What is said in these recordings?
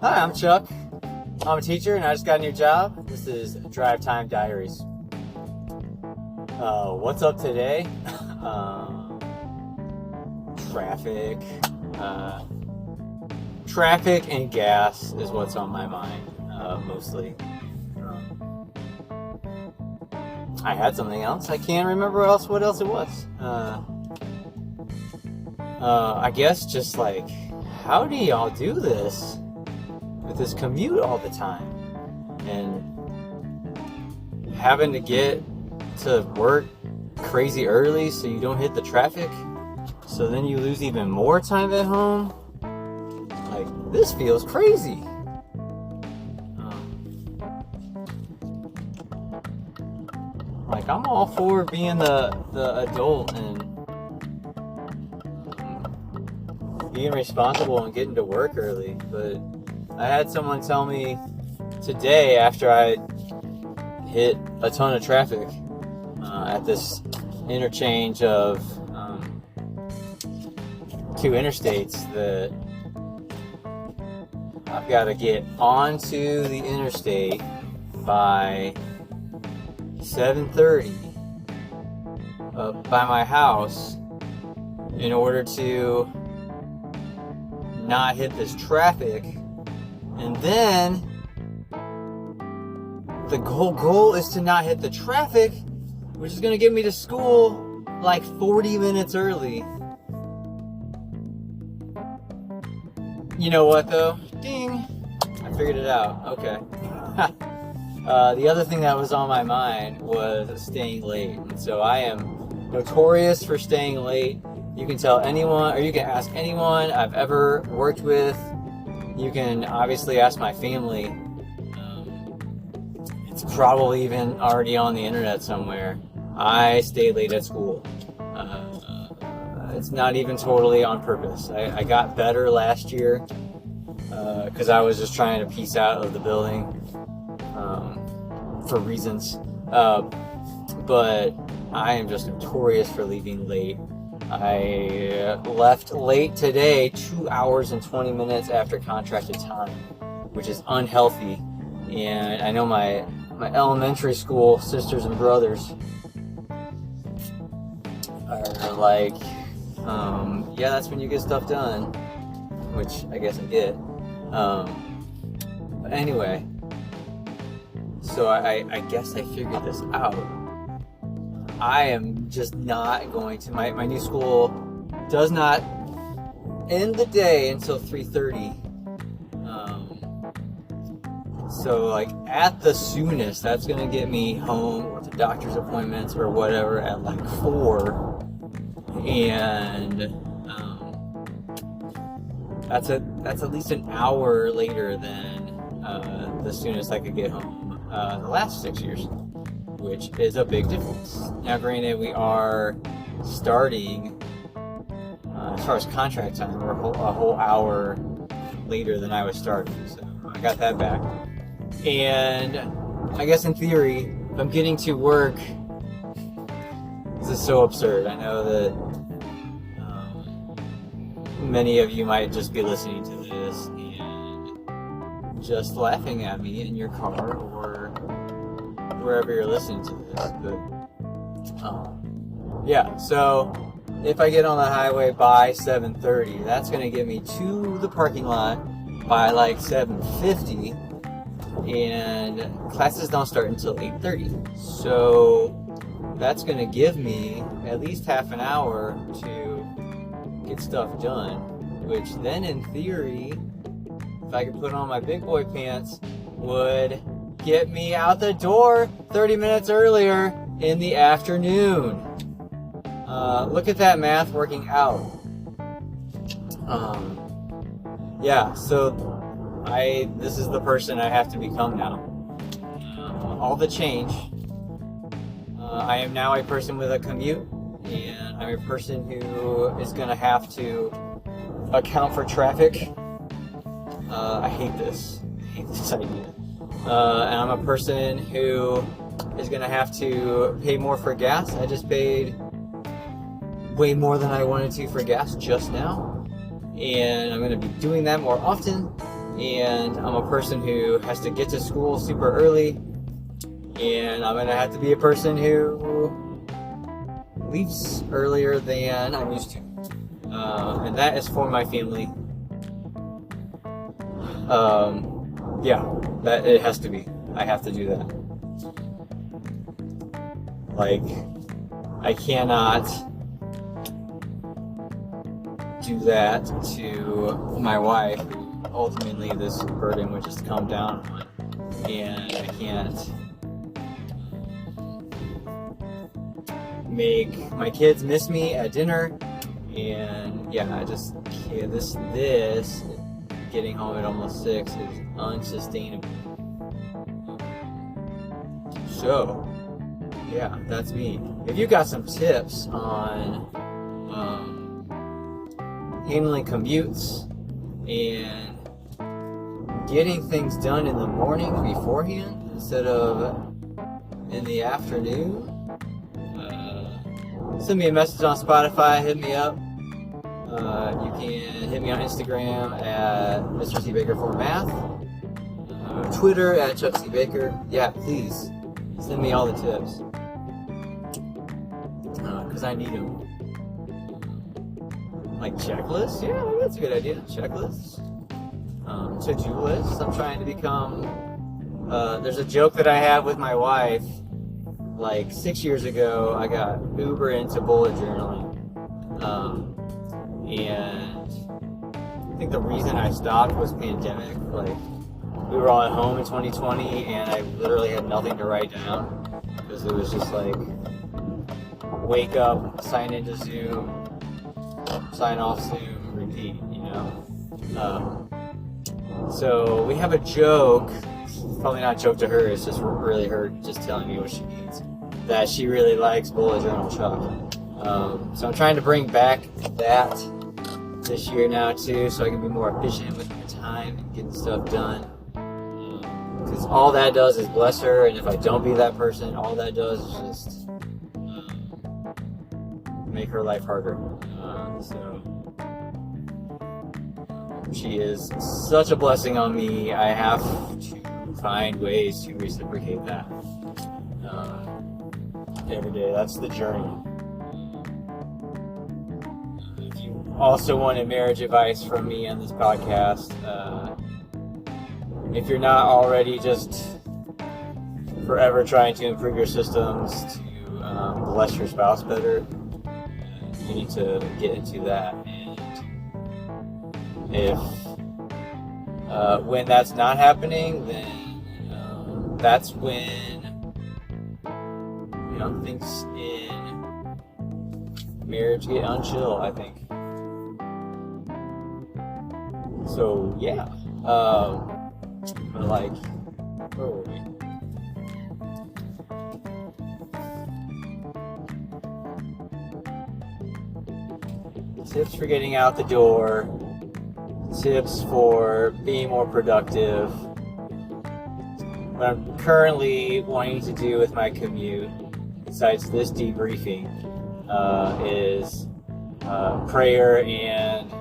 Hi, I'm Chuck. I'm a teacher and I just got a new job. This is Drive Time Diaries. What's up today? Traffic. Traffic and gas is what's on my mind, mostly. I had something else. I can't remember what else it was. I guess just like, how do y'all do this with this commute all the time and having to get to work crazy early so you don't hit the traffic, so then you lose even more time at home? Like, this feels crazy. Like, I'm all for being the adult and being responsible and getting to work early, but I had someone tell me today after I hit a ton of traffic at this interchange of two interstates that I've got to get onto the interstate by 7:30 by my house in order to not hit this traffic. And then the whole goal is to not hit the traffic, which is going to get me to school like 40 minutes early. You know what though? Ding! I figured it out. Okay. The other thing that was on my mind was staying late. And so I am notorious for staying late. You can tell anyone, or you can ask anyone I've ever worked with. You can obviously ask my family. It's probably even already on the internet somewhere. I stay late at school. It's not even totally on purpose. I got better last year because I was just trying to piece out of the building for reasons. But I am just notorious for leaving late. I left late today, 2 hours and 20 minutes after contracted time, which is unhealthy. And I know my elementary school sisters and brothers are like, yeah, that's when you get stuff done, which I guess I get. But anyway, so I guess I figured this out. I am just not going to, my new school does not end the day until 3:30. So like at the soonest, that's going to get me home or to doctor's appointments or whatever at like 4. And that's at least an hour later than the soonest I could get home the last 6 years, which is a big difference. Now, granted, we are starting, as far as contract time, we're a whole hour later than I was starting, so I got that back. And I guess in theory, if I'm getting to work, this is so absurd. I know that many of you might just be listening to this and just laughing at me in your car or wherever you're listening to this, but yeah, so if I get on the highway by 7:30, that's going to get me to the parking lot by like 7:50, and classes don't start until 8:30, so that's going to give me at least half an hour to get stuff done, which then in theory, if I could put on my big boy pants, would get me out the door 30 minutes earlier in the afternoon. Look at that math working out. Yeah, so this is the person I have to become now. All the change. I am now a person with a commute, and I'm a person who is going to have to account for traffic. I hate this idea. And I'm a person who is going to have to pay more for gas. I just paid way more than I wanted to for gas just now, and I'm going to be doing that more often. and I'm a person who has to get to school super early, and I'm gonna have to be a person who leaves earlier than I'm used to, and that is for my family. That it has to be. I have to do that. Like, I cannot do that to my wife, who ultimately this burden would just come down on, and I can't make my kids miss me at dinner, and I just can't. This getting home at almost 6 is unsustainable. So, that's me. If you got some tips on handling commutes and getting things done in the morning beforehand instead of in the afternoon, send me a message on Spotify, hit me up. You can hit me on Instagram at Mr. C. Baker for Math, Twitter at Chuck C. Baker. Yeah, please send me all the tips, because I need them. Like checklists? Yeah, maybe that's a good idea. Checklists. To-do lists. I'm trying to become... there's a joke that I have with my wife. Like 6 years ago, I got uber into bullet journaling. And I think the reason I stopped was pandemic. Like, we were all at home in 2020, and I literally had nothing to write down. Because it was just like, wake up, sign into Zoom, sign off Zoom, repeat, So we have a joke, probably not a joke to her, it's just really her just telling me what she needs, that she really likes bullet journal Chuck. So I'm trying to bring back that this year now too, so I can be more efficient with my time and getting stuff done. Because all that does is bless her, and if I don't be that person, all that does is just make her life harder. So she is such a blessing on me. I have to find ways to reciprocate that every day. That's the journey. If you also wanted marriage advice from me on this podcast, if you're not already just forever trying to improve your systems to bless your spouse better, you need to get into that. And if when that's not happening, then that's when things in marriage get unchill, I think. So but like, where were we? Tips for getting out the door, tips for being more productive. What I'm currently wanting to do with my commute, besides this debriefing, is prayer and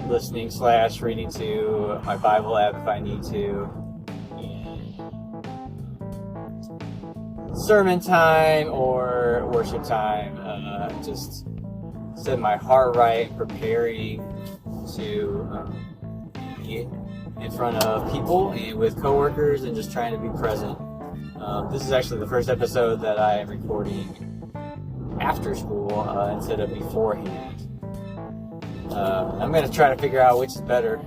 listening / reading to my Bible app if I need to, and sermon time or worship time, just set my heart right, preparing to be in front of people and with coworkers, and just trying to be present. This is actually the first episode that I am recording after school instead of beforehand. I'm going to try to figure out which is better,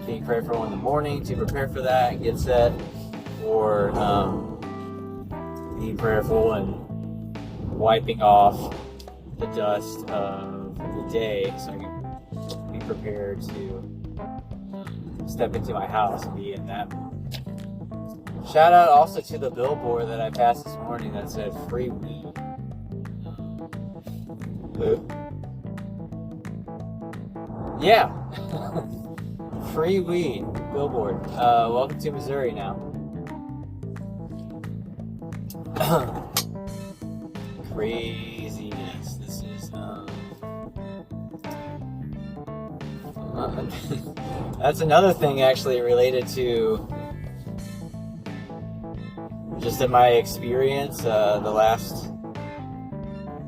being prayerful in the morning to prepare for that and get set, or being prayerful and wiping off the dust of the day so I can be prepared to step into my house and be in that mood. Shout out also to the billboard that I passed this morning that said free weed. Yeah. Free weed billboard. Welcome to Missouri now. Craziness. This is That's another thing actually related to just in my experience, the last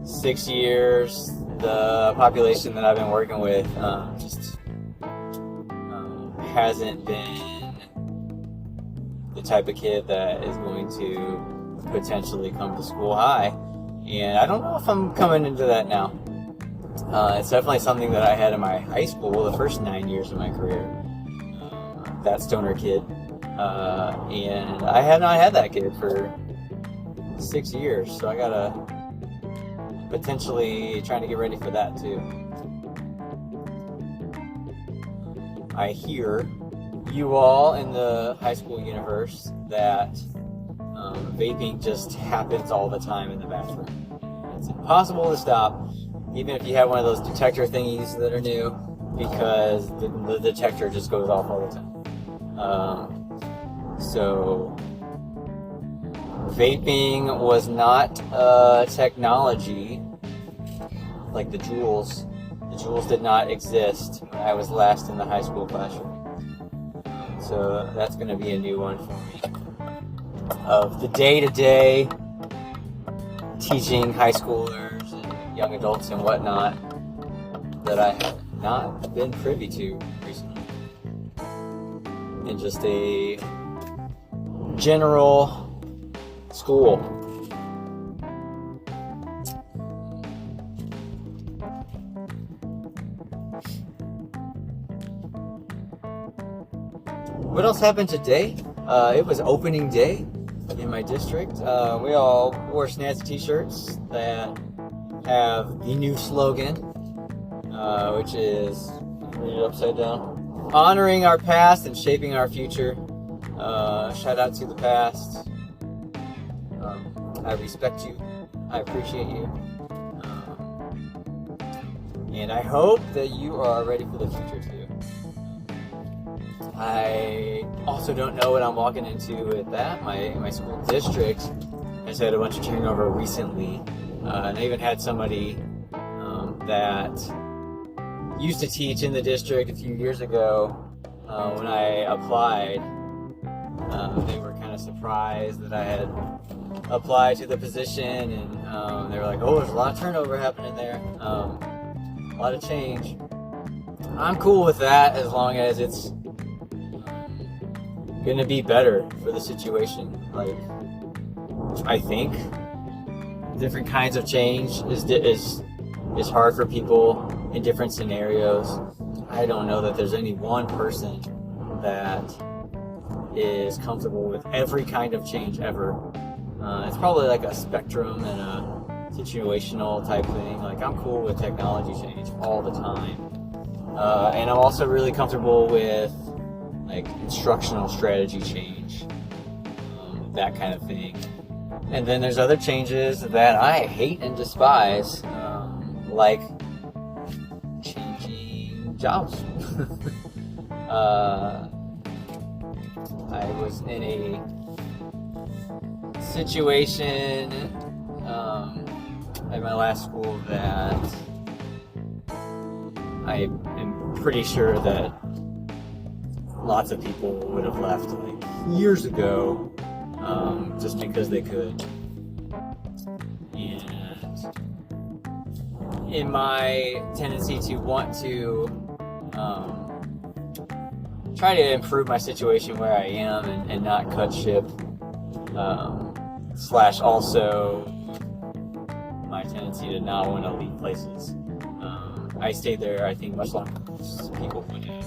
6 years, the population that I've been working with just hasn't been the type of kid that is going to potentially come to school high. And I don't know if I'm coming into that now. It's definitely something that I had in my high school, the first 9 years of my career. That stoner kid. And I had not had that kid for 6 years, so I gotta potentially trying to get ready for that too. I hear you all in the high school universe that vaping just happens all the time in the bathroom. It's impossible to stop, even if you have one of those detector thingies that are new, because the detector just goes off all the time. So vaping was not a technology like the Juuls. The Juuls did not exist when I was last in the high school classroom. So that's going to be a new one for me. Of the day-to-day teaching high schoolers and young adults and whatnot that I have not been privy to recently. In just a general school. What else happened today? It was opening day in my district. We all wore snazzy t-shirts that have the new slogan, which is, read it upside down, honoring our past and shaping our future. Shout out to the past. I respect you. I appreciate you. And I hope that you are ready for the future too. I also don't know what I'm walking into with that. My school district has had a bunch of turnover recently. And I even had somebody that used to teach in the district a few years ago. When I applied, they were kind of surprised that I had applied to the position, and they were like, "Oh, there's a lot of turnover happening there, a lot of change." I'm cool with that as long as it's gonna be better for the situation. Like, I think different kinds of change is hard for people in different scenarios. I don't know that there's any one person that is comfortable with every kind of change ever. It's probably like a spectrum and a situational type thing. Like, I'm cool with technology change all the time. And I'm also really comfortable with like instructional strategy change, that kind of thing. And then there's other changes that I hate and despise, like changing jobs. I was in a situation at my last school that I am pretty sure that lots of people would have left like years ago, just because they could. And in my tendency to want to try to improve my situation where I am and not cut ship, slash also my tendency to not want to leave places, I stayed there, I think, much longer than people would have.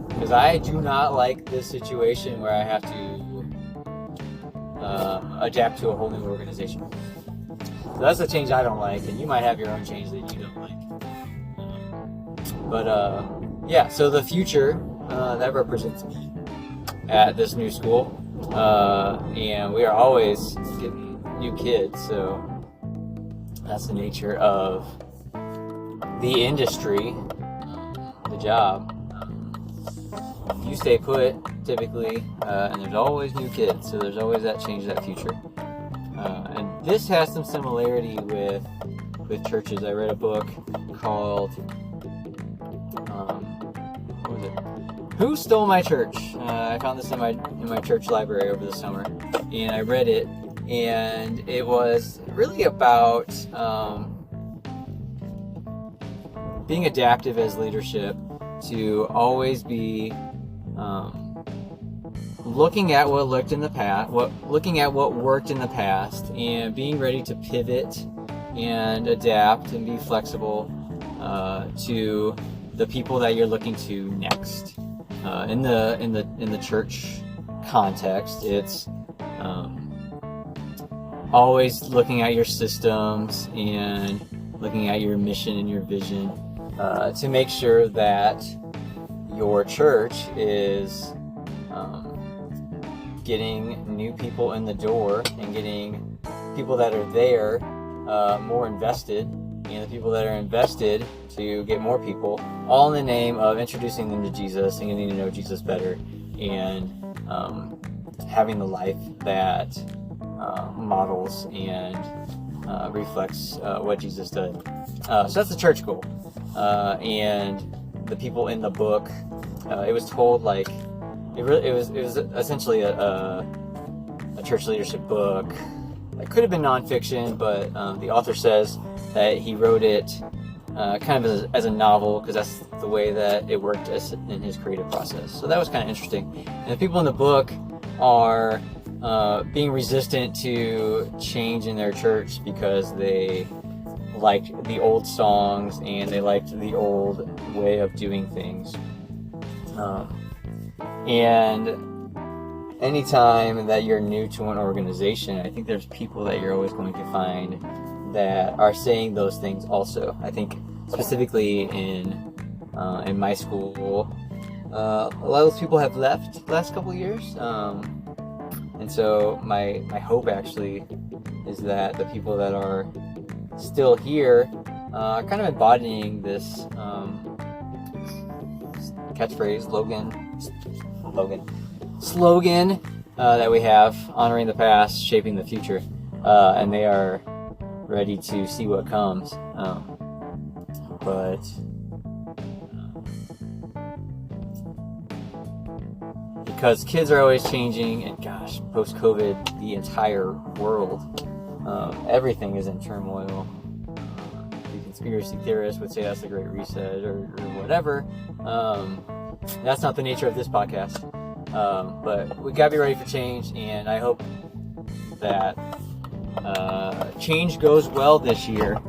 Because I do not like this situation where I have to adapt to a whole new organization. So that's a change I don't like, and you might have your own change that you don't like. Yeah, so the future, that represents me at this new school. And we are always getting new kids, so that's the nature of the industry, the job. You stay put, typically, and there's always new kids, so there's always that change, that future. And this has some similarity with churches. I read a book called Who Stole My Church? I found this in my church library over the summer, and I read it, and it was really about being adaptive as leadership, to always be looking at what worked in the past, and being ready to pivot and adapt and be flexible to the people that you're looking to next. In the church context, it's always looking at your systems and looking at your mission and your vision to make sure that your church is getting new people in the door and getting people that are there more invested, and the people that are invested to get more people, all in the name of introducing them to Jesus and getting to know Jesus better, and having the life that models and reflects what Jesus did. So that's the church goal. And the people in the book, it was told like it was essentially a church leadership book. It could have been nonfiction, but the author says that he wrote it kind of as a novel, because that's the way that it worked in his creative process. So that was kind of interesting. And the people in the book are being resistant to change in their church because they liked the old songs and they liked the old way of doing things. And anytime that you're new to an organization, I think there's people that you're always going to find that are saying those things also. I think specifically in my school, a lot of those people have left the last couple of years. And so my hope actually is that the people that are still here are kind of embodying this catchphrase, slogan that we have, honoring the past, shaping the future, and they are ready to see what comes. But because kids are always changing, and gosh, post-COVID, the entire world, everything is in turmoil. The conspiracy theorists would say that's the Great Reset or whatever. That's not the nature of this podcast. But we gotta be ready for change, and I hope that change goes well this year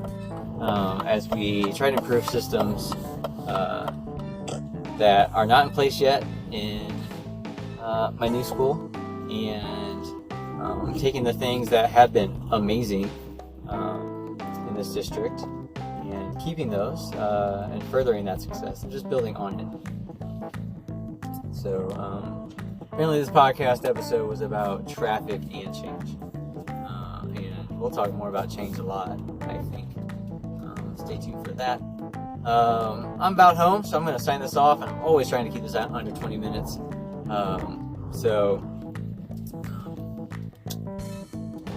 as we try to improve systems that are not in place yet in my new school, and taking the things that have been amazing in this district and keeping those and furthering that success and just building on it. So apparently this podcast episode was about traffic and change, and we'll talk more about change a lot, I think. Stay tuned for that. I'm about home, so I'm going to sign this off, and I'm always trying to keep this at under 20 minutes. So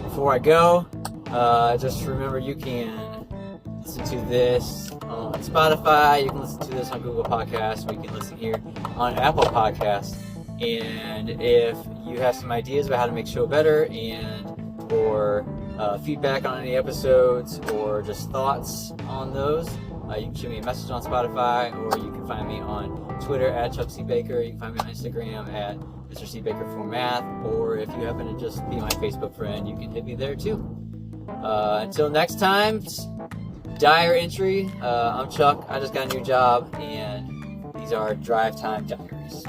before I go, just remember you can listen to this on Spotify, you can listen to this on Google Podcasts, or you can listen here on Apple Podcasts. And if you have some ideas about how to make the show better, or feedback on any episodes, or just thoughts on those, you can shoot me a message on Spotify, or you can find me on Twitter at Chuck C. Baker. You can find me on Instagram at Mr. C. Baker for Math, or if you happen to just be my Facebook friend, you can hit me there too. Until next time, diary entry. I'm Chuck. I just got a new job, and these are Drive Time Diaries.